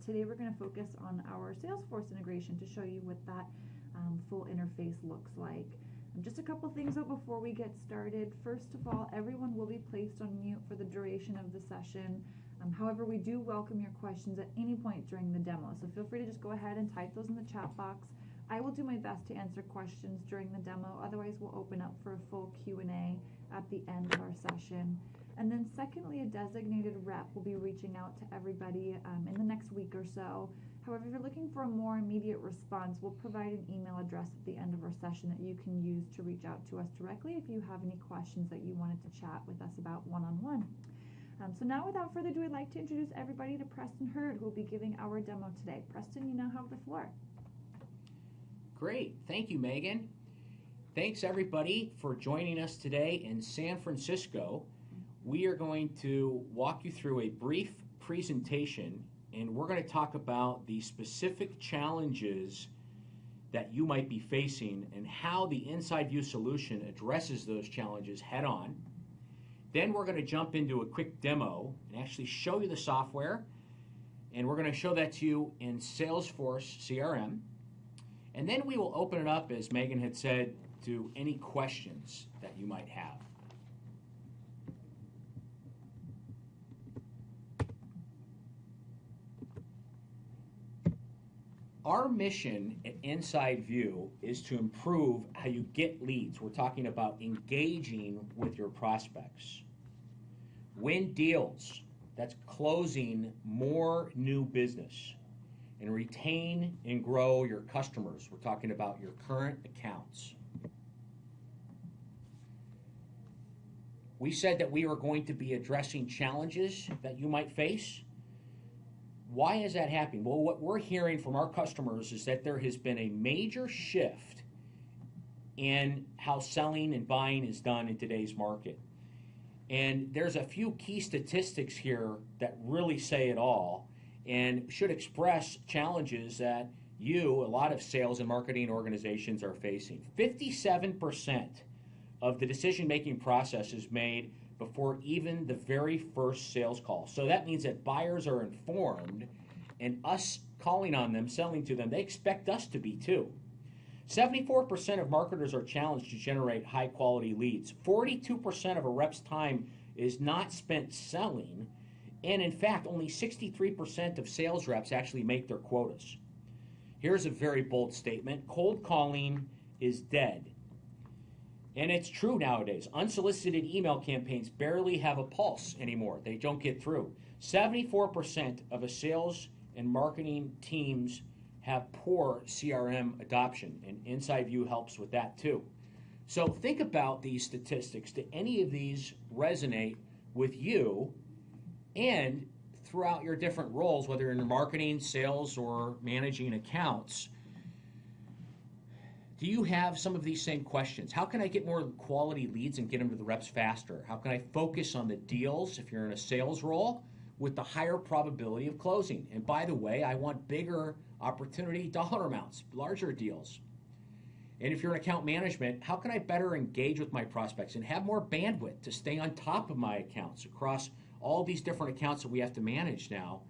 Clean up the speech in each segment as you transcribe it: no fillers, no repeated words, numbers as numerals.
today we're going to focus on our Salesforce integration to show you what that full interface looks like. Just a couple things though before we get started. First of all, everyone will be placed on mute for the duration of the session. However, we do welcome your questions at any point during the demo, so feel free to just go ahead and type those in the chat box. I will do my best to answer questions during the demo. Otherwise, we'll open up for a full Q&A at the end of our session. And then secondly, a designated rep will be reaching out to everybody in the next week or so. However, if you're looking for a more immediate response, we'll provide an email address at the end of our session that you can use to reach out to us directly if you have any questions that you wanted to chat with us about one-on-one. So now, without further ado, I'd like to introduce everybody to Preston Hurd, who will be giving our demo today. Preston, you now have the floor. Great. Thank you, Megan. Thanks, everybody, for joining us today in San Francisco. We are going to walk you through a brief presentation, and we're going to talk about the specific challenges that you might be facing and how the InsideView solution addresses those challenges head on. Then we're going to jump into a quick demo and actually show you the software, and we're going to show that to you in Salesforce CRM. And then we will open it up, as Megan had said, to any questions that you might have. Our mission at InsideView is to improve how you get leads. We're talking about engaging with your prospects. Win deals, that's closing more new business. And retain and grow your customers. We're talking about your current accounts. We said that we are going to be addressing challenges that you might face. Why is that happening? Well, what we're hearing from our customers is that there has been a major shift in how selling and buying is done in today's market. And there's a few key statistics here that really say it all and should express challenges that a lot of sales and marketing organizations are facing. 57% of the decision-making process is made before even the very first sales call. So that means that buyers are informed, and us calling on them, selling to them, they expect us to be too. 74% of marketers are challenged to generate high-quality leads. 42% of a rep's time is not spent selling, and in fact, only 63% of sales reps actually make their quotas. Here's a very bold statement. Cold calling is dead. And it's true nowadays. Unsolicited email campaigns barely have a pulse anymore. They don't get through. 74% of a sales and marketing teams have poor CRM adoption, and InsideView helps with that too. So think about these statistics. Do any of these resonate with you and throughout your different roles, whether in marketing, sales, or managing accounts? Do you have some of these same questions? How can I get more quality leads and get them to the reps faster? How can I focus on the deals, if you're in a sales role, with the higher probability of closing? And by the way, I want bigger opportunity dollar amounts, larger deals. And if you're in account management, how can I better engage with my prospects and have more bandwidth to stay on top of my accounts across all these different accounts that we have to manage now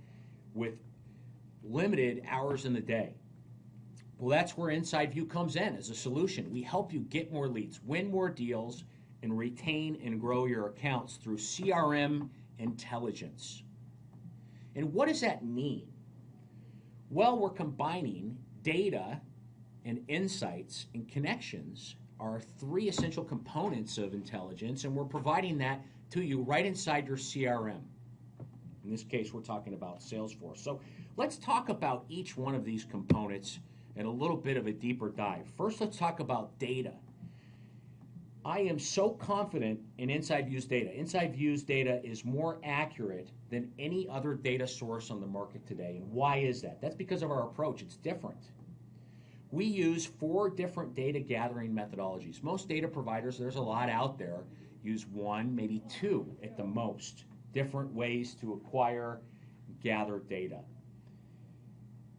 with limited hours in the day? Well, that's where InsideView comes in as a solution. We help you get more leads, win more deals, and retain and grow your accounts through CRM intelligence. And what does that mean? Well, we're combining data and insights and connections are three essential components of intelligence, and we're providing that to you right inside your CRM. In this case, we're talking about Salesforce. So let's talk about each one of these components and a little bit of a deeper dive. First, let's talk about data. I am so confident in InsideView's data. InsideView's data is more accurate than any other data source on the market today. And why is that? That's because of our approach. It's different. We use 4 different data gathering methodologies. Most data providers, there's a lot out there, use 1, maybe 2 at the most, different ways to acquire, gather data.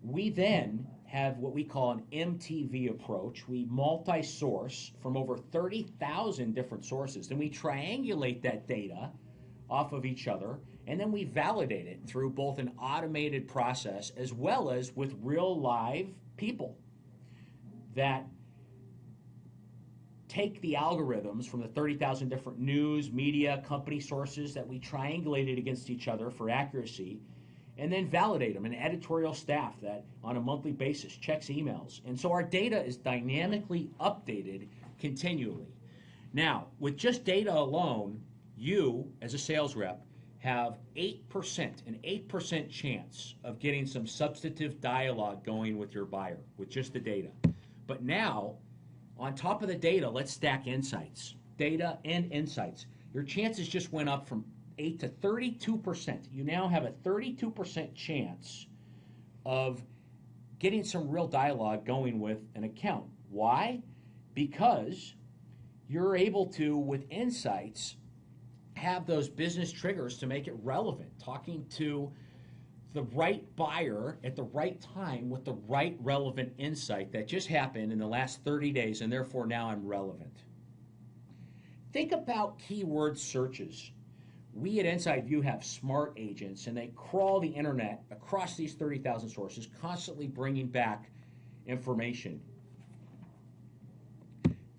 We then have what we call an MTV approach. We multi-source from over 30,000 different sources. Then we triangulate that data off of each other, and then we validate it through both an automated process as well as with real live people that take the algorithms from the 30,000 different news, media, company sources that we triangulated against each other for accuracy, and then validate them. An editorial staff that on a monthly basis checks emails. And so our data is dynamically updated continually. Now, with just data alone, you, as a sales rep, have 8%, an 8% chance of getting some substantive dialogue going with your buyer with just the data. But now, on top of the data, let's stack insights. Data and insights. Your chances just went up from 8 to 32%. You now have a 32% chance of getting some real dialogue going with an account. Why? Because you're able to, with insights, have those business triggers to make it relevant, talking to the right buyer at the right time with the right relevant insight that just happened in the last 30 days, and therefore now I'm relevant. Think about keyword searches. We at InsideView have smart agents, and they crawl the internet across these 30,000 sources, constantly bringing back information.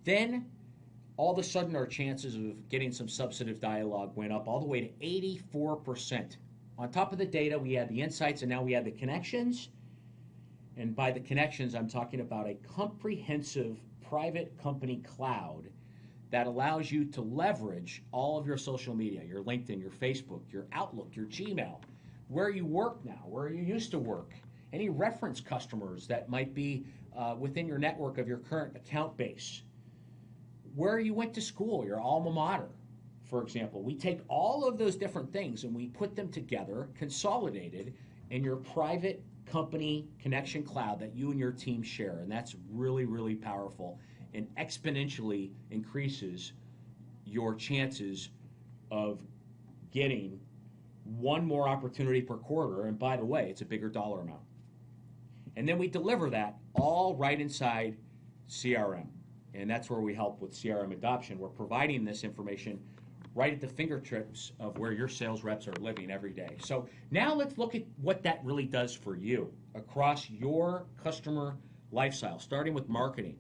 Then all of a sudden our chances of getting some substantive dialogue went up all the way to 84%. On top of the data, we had the insights, and now we had the connections. And by the connections, I'm talking about a comprehensive private company cloud that allows you to leverage all of your social media, your LinkedIn, your Facebook, your Outlook, your Gmail, where you work now, where you used to work, any reference customers that might be within your network of your current account base, where you went to school, your alma mater, for example. We take all of those different things and we put them together, consolidated, in your private company connection cloud that you and your team share. And that's really, really powerful and exponentially increases your chances of getting one more opportunity per quarter. And by the way, it's a bigger dollar amount. And then we deliver that all right inside CRM. And that's where we help with CRM adoption. We're providing this information right at the fingertips of where your sales reps are living every day. So now let's look at what that really does for you across your customer lifestyle, starting with marketing.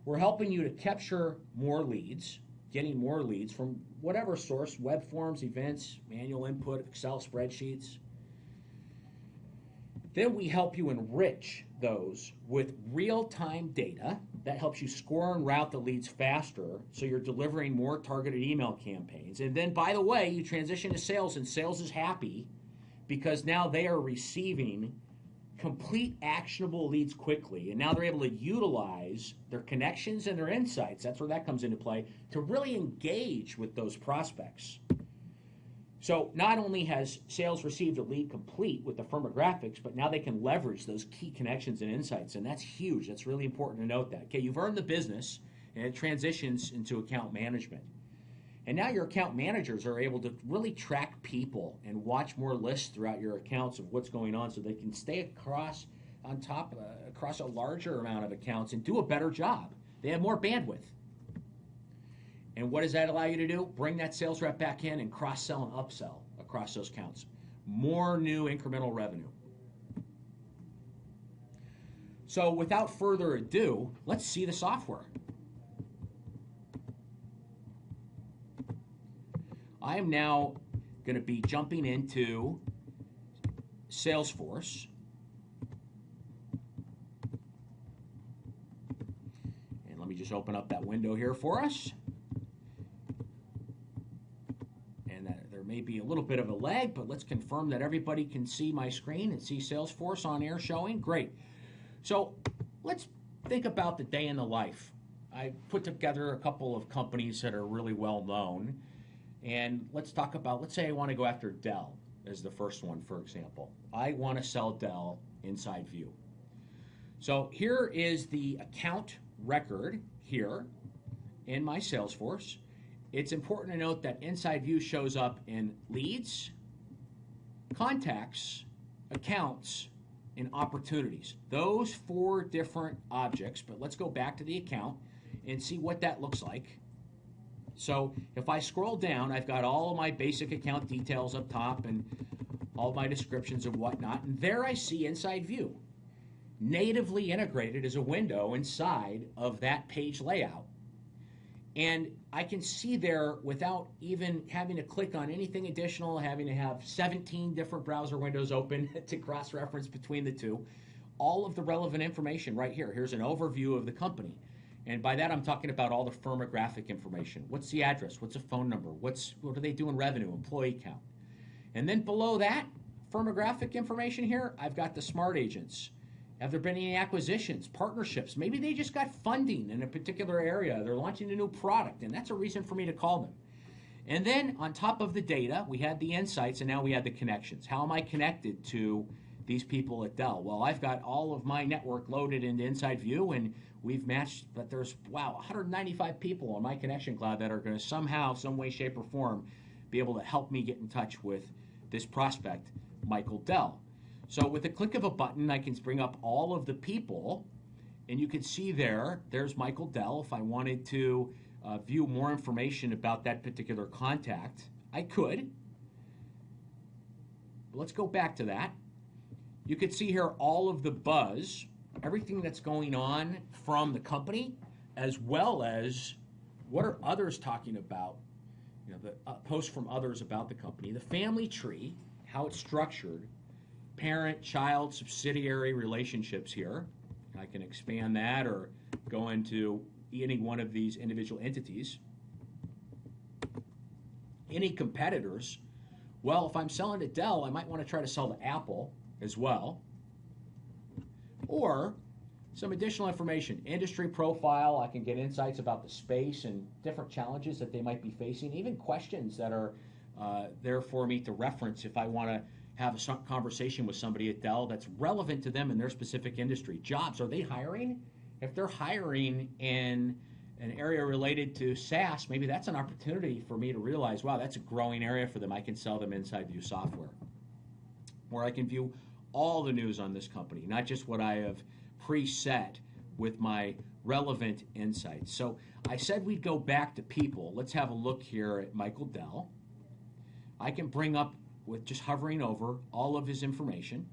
We're helping you to capture more leads, getting more leads from whatever source, web forms, events, manual input, Excel spreadsheets. Then we help you enrich those with real-time data that helps you score and route the leads faster, so you're delivering more targeted email campaigns. And then, by the way, you transition to sales, and sales is happy because now they are receiving complete actionable leads quickly, and now they're able to utilize their connections and their insights, that's where that comes into play, to really engage with those prospects. So not only has sales received a lead complete with the firmographics, but now they can leverage those key connections and insights, and that's huge. That's really important to note that. Okay, you've earned the business, and it transitions into account management. And now your account managers are able to really track people and watch more lists throughout your accounts of what's going on so they can stay across a larger amount of accounts and do a better job. They have more bandwidth. And what does that allow you to do? Bring that sales rep back in and cross-sell and upsell across those accounts. More new incremental revenue. So without further ado, let's see the software. I am now going to be jumping into Salesforce. And let me just open up that window here for us. There may be a little bit of a lag, but let's confirm that everybody can see my screen and see Salesforce on air showing. Great. So let's think about the day in the life. I put together a couple of companies that are really well known, and let's talk about, let's say I want to go after Dell as the first one, for example. I want to sell Dell InsideView. So here is the account record here in my Salesforce. It's important to note that InsideView shows up in leads, contacts, accounts, and opportunities. Those 4 different objects, but let's go back to the account and see what that looks like. So if I scroll down, I've got all of my basic account details up top and all my descriptions and whatnot, and there I see InsideView, natively integrated as a window inside of that page layout. And I can see there without even having to click on anything additional, having to have 17 different browser windows open to cross-reference between the two, all of the relevant information right here. Here's an overview of the company. And by that, I'm talking about all the firmographic information. What's the address? What's the phone number? What do they do in revenue, employee count? And then below that, firmographic information here, I've got the smart agents. Have there been any acquisitions, partnerships? Maybe they just got funding in a particular area. They're launching a new product, and that's a reason for me to call them. And then on top of the data, we had the insights, and now we had the connections. How am I connected to these people at Dell? Well, I've got all of my network loaded into InsideView, and we've matched, but there's, 195 people on my connection cloud that are going to somehow, some way, shape, or form be able to help me get in touch with this prospect, Michael Dell. So with the click of a button, I can bring up all of the people, and you can see there's Michael Dell. If I wanted to view more information about that particular contact, I could. But let's go back to that. You can see here all of the buzz, everything that's going on from the company, as well as what are others talking about, the posts from others about the company, the family tree, how it's structured, parent-child subsidiary relationships here. I can expand that or go into any one of these individual entities. Any competitors? Well, if I'm selling to Dell, I might want to try to sell to Apple as well. Or some additional information, industry profile. I can get insights about the space and different challenges that they might be facing, even questions that are there for me to reference if I want to have a conversation with somebody at Dell that's relevant to them in their specific industry. Jobs, are they hiring? If they're hiring in an area related to SaaS, maybe that's an opportunity for me to realize, wow, that's a growing area for them. I can sell them InsideView software. Or I can view all the news on this company, not just what I have preset with my relevant insights. So I said we'd go back to people. Let's have a look here at Michael Dell. I can bring up, with just hovering over, all of his information.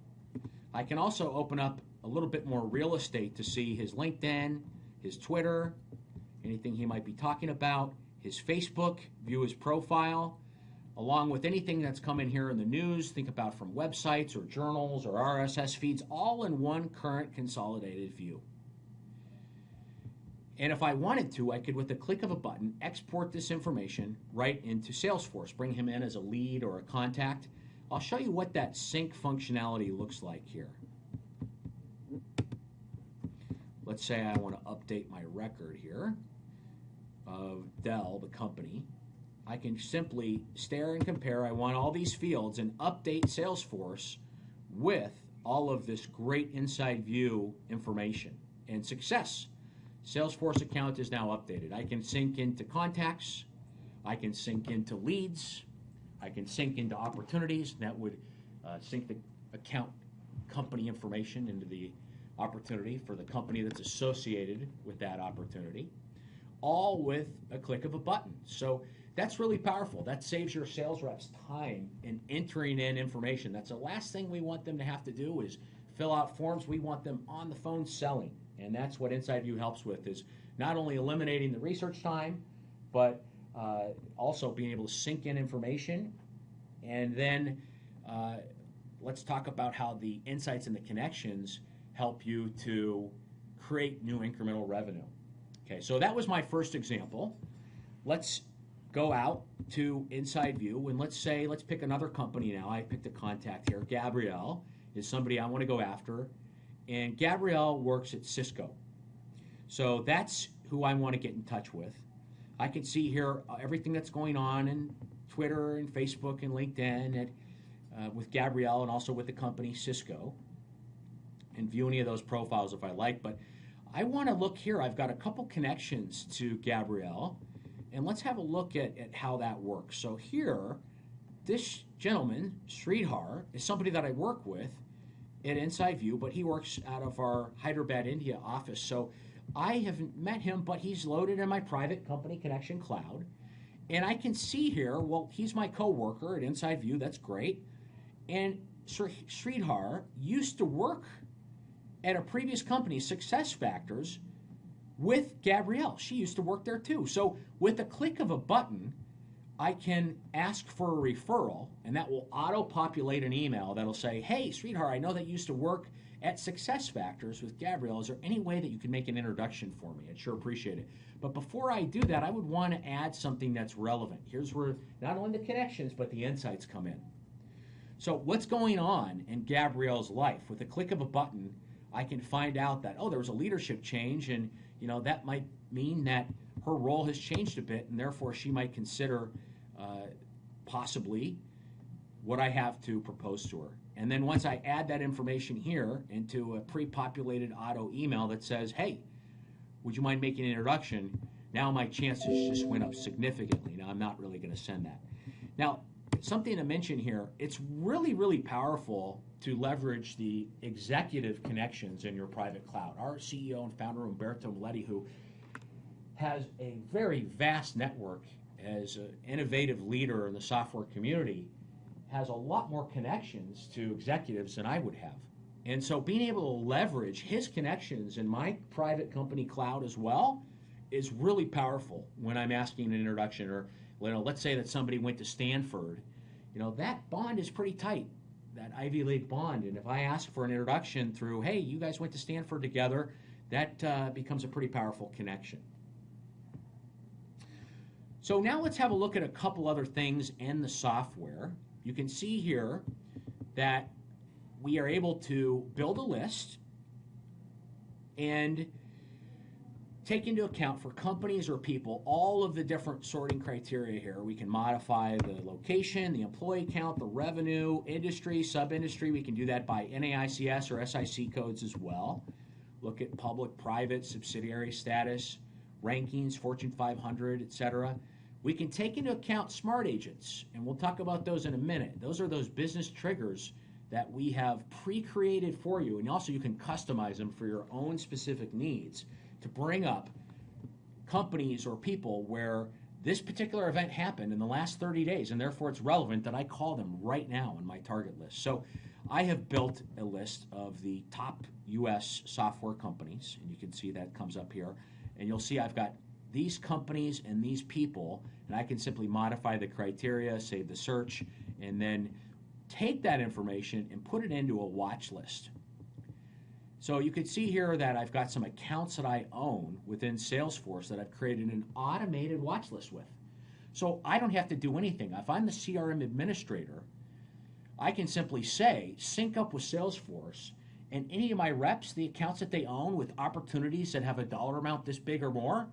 I can also open up a little bit more real estate to see his LinkedIn, his Twitter, anything he might be talking about, his Facebook, view his profile, along with anything that's come in here in the news, think about from websites or journals or RSS feeds, all in one current consolidated view. And if I wanted to, I could, with the click of a button, export this information right into Salesforce, bring him in as a lead or a contact. I'll show you what that sync functionality looks like here. Let's say I want to update my record here of Dell, the company. I can simply stare and compare. I want all these fields and update Salesforce with all of this great InsideView information. And success. Salesforce account is now updated. I can sync into contacts. I can sync into leads. I can sync into opportunities. That would sync the account company information into the opportunity for the company that's associated with that opportunity, all with a click of a button. So that's really powerful. That saves your sales reps time in entering in information. That's the last thing we want them to have to do is fill out forms. We want them on the phone selling. And that's what InsideView helps with, is not only eliminating the research time, but also being able to sync in information. And then let's talk about how the insights and the connections help you to create new incremental revenue. Okay, so that was my first example. Let's go out to InsideView, and let's pick another company now. I picked a contact here. Gabrielle is somebody I want to go after. And Gabrielle works at Cisco. So that's who I want to get in touch with. I can see here everything that's going on in Twitter and Facebook and LinkedIn with Gabrielle, and also with the company Cisco, and view any of those profiles if I like. But I want to look here. I've got a couple connections to Gabrielle, and let's have a look at how that works. So here, this gentleman, Sridhar, is somebody that I work with at InsideView, but he works out of our Hyderabad, India office. So I haven't met him, but he's loaded in my private company connection cloud. And I can see here, well, he's my coworker at InsideView, that's great. And Sridhar used to work at a previous company, SuccessFactors, with Gabrielle. She used to work there too. So with a click of a button, I can ask for a referral, and that will auto-populate an email that'll say, hey, Sridhar, I know that you used to work at SuccessFactors with Gabrielle. Is there any way that you can make an introduction for me? I'd sure appreciate it. But before I do that, I would want to add something that's relevant. Here's where not only the connections, but the insights come in. So what's going on in Gabrielle's life? With a click of a button, I can find out that, oh, there was a leadership change, and that might mean that her role has changed a bit, and therefore she might consider possibly what I have to propose to her. And then once I add that information here into a pre-populated auto email that says, hey, would you mind making an introduction? Now my chances just went up significantly. Now I'm not really going to send that. Now, something to mention here, it's really, really powerful to leverage the executive connections in your private cloud. Our CEO and founder, Umberto Maletti, who has a very vast network as an innovative leader in the software community, has a lot more connections to executives than I would have. And so being able to leverage his connections in my private company cloud as well is really powerful when I'm asking an introduction. Or let's say that somebody went to Stanford. That bond is pretty tight, that Ivy League bond. And if I ask for an introduction through, hey, you guys went to Stanford together, that becomes a pretty powerful connection. So now let's have a look at a couple other things in the software. You can see here that we are able to build a list and take into account for companies or people all of the different sorting criteria here. We can modify the location, the employee count, the revenue, industry, sub-industry. We can do that by NAICS or SIC codes as well. Look at public, private, subsidiary status, rankings, Fortune 500, etc. We can take into account smart agents, and we'll talk about those in a minute. Those are those business triggers that we have pre-created for you, and also you can customize them for your own specific needs to bring up companies or people where this particular event happened in the last 30 days, and therefore it's relevant that I call them right now in my target list. So I have built a list of the top U.S. software companies, and you can see that comes up here, and you'll see I've got these companies and these people, and I can simply modify the criteria, save the search, and then take that information and put it into a watch list. So you can see here that I've got some accounts that I own within Salesforce that I've created an automated watch list with. So I don't have to do anything. If I'm the CRM administrator, I can simply say, sync up with Salesforce, and any of my reps, the accounts that they own with opportunities that have a dollar amount this big or more,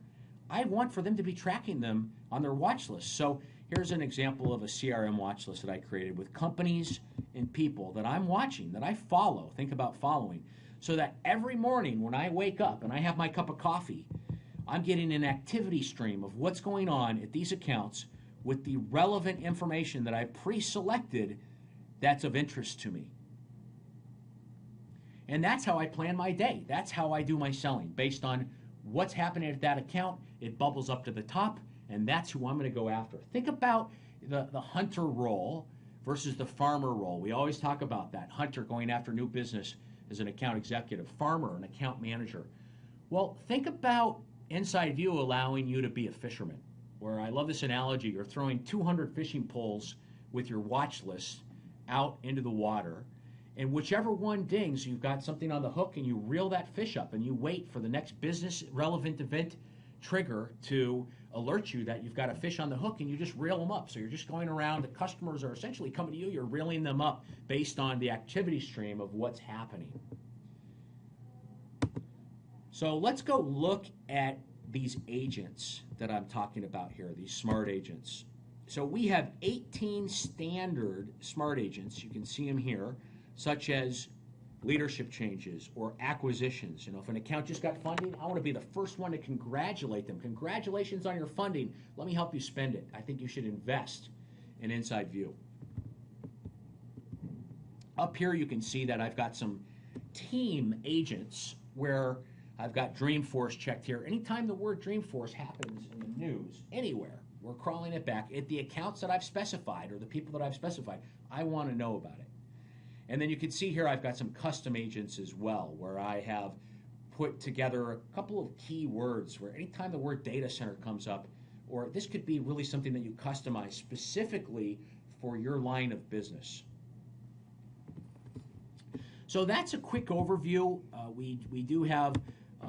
I want for them to be tracking them on their watch list. So here's an example of a CRM watch list that I created with companies and people that I'm watching, that I follow, think about following, so that every morning when I wake up and I have my cup of coffee, I'm getting an activity stream of what's going on at these accounts with the relevant information that I pre-selected that's of interest to me. And that's how I plan my day. That's how I do my selling, based on what's happening at that account. It bubbles up to the top, and that's who I'm going to go after. Think about the hunter role versus the farmer role. We always talk about that. Hunter going after new business as an account executive, farmer, an account manager. Well, think about InsideView allowing you to be a fisherman, where I love this analogy. You're throwing 200 fishing poles with your watch list out into the water, and whichever one dings, you've got something on the hook, and you reel that fish up, and you wait for the next business relevant event trigger to alert you that you've got a fish on the hook, and you just reel them up. So you're just going around, the customers are essentially coming to you, you're reeling them up based on the activity stream of what's happening. So let's go look at these agents that I'm talking about here, these smart agents. So we have 18 standard smart agents, you can see them here, such as leadership changes or acquisitions. If an account just got funding, I want to be the first one to congratulate them. Congratulations on your funding. Let me help you spend it. I think you should invest in InsideView. Up here you can see that I've got some team agents where I've got Dreamforce checked here. Anytime the word Dreamforce happens in the news, anywhere, We're crawling it back at the accounts that I've specified or the people that I've specified. I want to know about it. And then you can see here I've got some custom agents as well, where I have put together a couple of key words where anytime the word data center comes up, or this could be really something that you customize specifically for your line of business. So that's a quick overview. We do have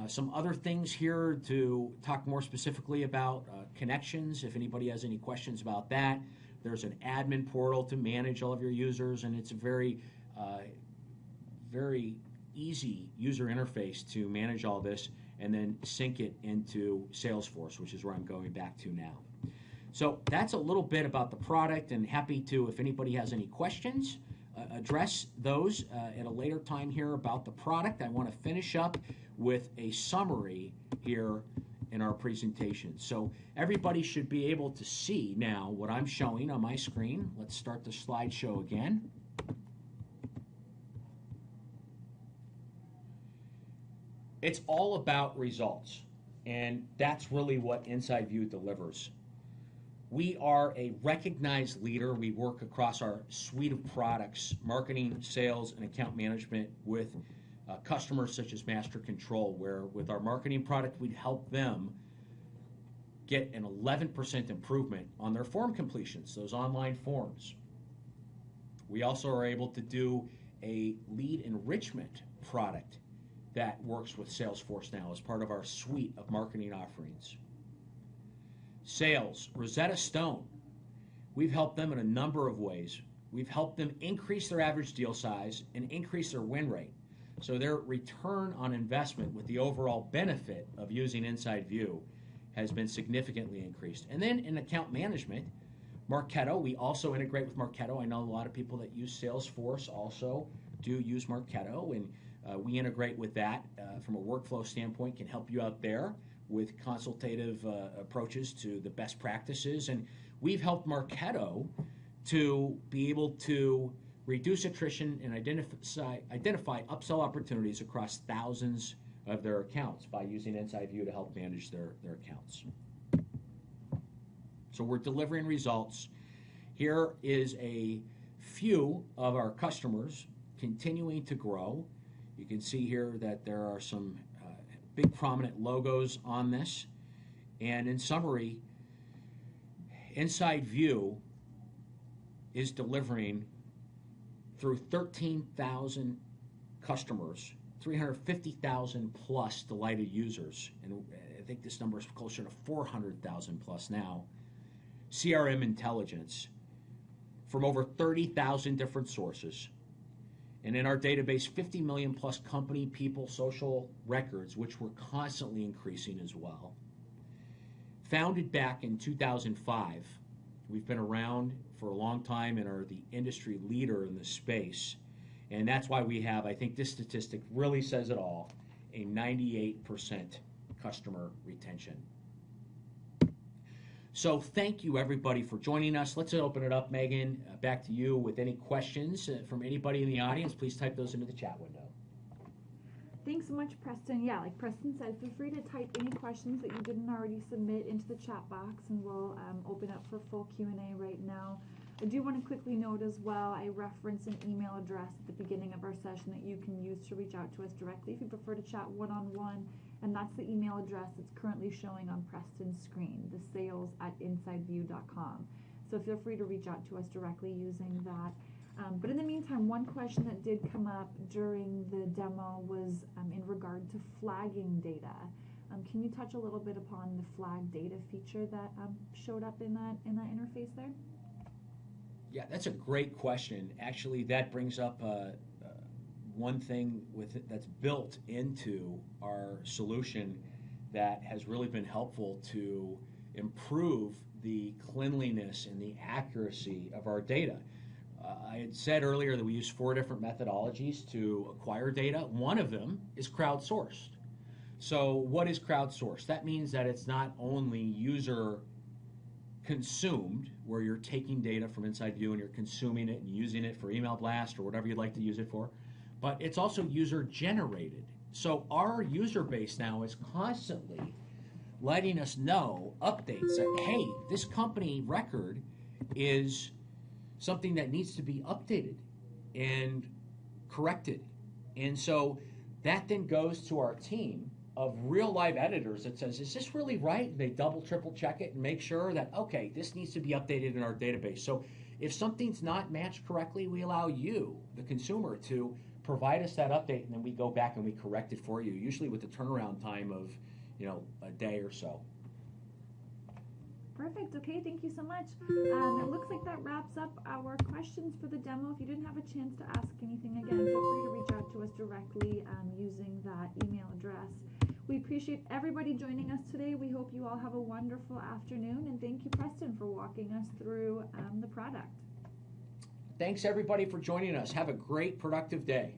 some other things here to talk more specifically about connections. If anybody has any questions about that, there's an admin portal to manage all of your users, and it's a very easy user interface to manage all this and then sync it into Salesforce, which is where I'm going back to now. So that's a little bit about the product, and happy to, if anybody has any questions, address those at a later time here about the product. I want to finish up with a summary here in our presentation. So everybody should be able to see now what I'm showing on my screen. Let's start the slideshow again. It's all about results, and that's really what InsideView delivers. We are a recognized leader. We work across our suite of products, marketing, sales, and account management with customers such as Master Control, where with our marketing product, we'd help them get an 11% improvement on their form completions, those online forms. We also are able to do a lead enrichment product that works with Salesforce now as part of our suite of marketing offerings. Sales, Rosetta Stone. We've helped them in a number of ways. We've helped them increase their average deal size and increase their win rate. So their return on investment with the overall benefit of using InsideView has been significantly increased. And then in account management, Marketo, we also integrate with Marketo. I know a lot of people that use Salesforce also do use Marketo, and we integrate with that from a workflow standpoint, can help you out there with consultative approaches to the best practices. And we've helped Marketo to be able to reduce attrition and identify upsell opportunities across thousands of their accounts by using InsideView to help manage their accounts. So we're delivering results. Here is a few of our customers continuing to grow. You can see here that there are some big prominent logos on this. And in summary, InsideView is delivering through 13,000 customers, 350,000 plus delighted users, and I think this number is closer to 400,000 plus now, CRM intelligence from over 30,000 different sources. And in our database, 50 million plus company, people, social records, which we're constantly increasing as well. Founded back in 2005, we've been around for a long time and are the industry leader in this space. And that's why we have, I think this statistic really says it all, a 98% customer retention. So thank you, everybody, for joining us. Let's open it up, Megan, back to you with any questions from anybody in the audience. Please type those into the chat window. Thanks so much, Preston. Yeah, like Preston said, feel free to type any questions that you didn't already submit into the chat box, and we'll open up for full Q&A right now. I do want to quickly note as well, I referenced an email address at the beginning of our session that you can use to reach out to us directly if you prefer to chat one-on-one, and that's the email address that's currently showing on Preston's screen, the sales@insideview.com. So feel free to reach out to us directly using that. But in the meantime, one question that did come up during the demo was in regard to flagging data. Can you touch a little bit upon the flag data feature that showed up in that interface there? Yeah, that's a great question. Actually, that brings up one thing with it that's built into our solution that has really been helpful to improve the cleanliness and the accuracy of our data. I had said earlier that we use 4 different methodologies to acquire data. One of them is crowdsourced. So what is crowdsourced? That means that it's not only user consumed, where you're taking data from InsideView and you're consuming it and using it for email blast or whatever you'd like to use it for, but it's also user generated. So our user base now is constantly letting us know, updates that, hey, this company record is something that needs to be updated and corrected. And so that then goes to our team of real live editors that says, is this really right? And they double, triple check it and make sure that, okay, this needs to be updated in our database. So if something's not matched correctly, we allow you, the consumer, to provide us that update, and then we go back and we correct it for you, usually with the turnaround time of, a day or so. Perfect. Okay, thank you so much. It looks like that wraps up our questions for the demo. If you didn't have a chance to ask anything, again, feel free to reach out to us directly using that email address. We appreciate everybody joining us today. We hope you all have a wonderful afternoon, and thank you, Preston, for walking us through the product. Thanks, everybody, for joining us. Have a great, productive day.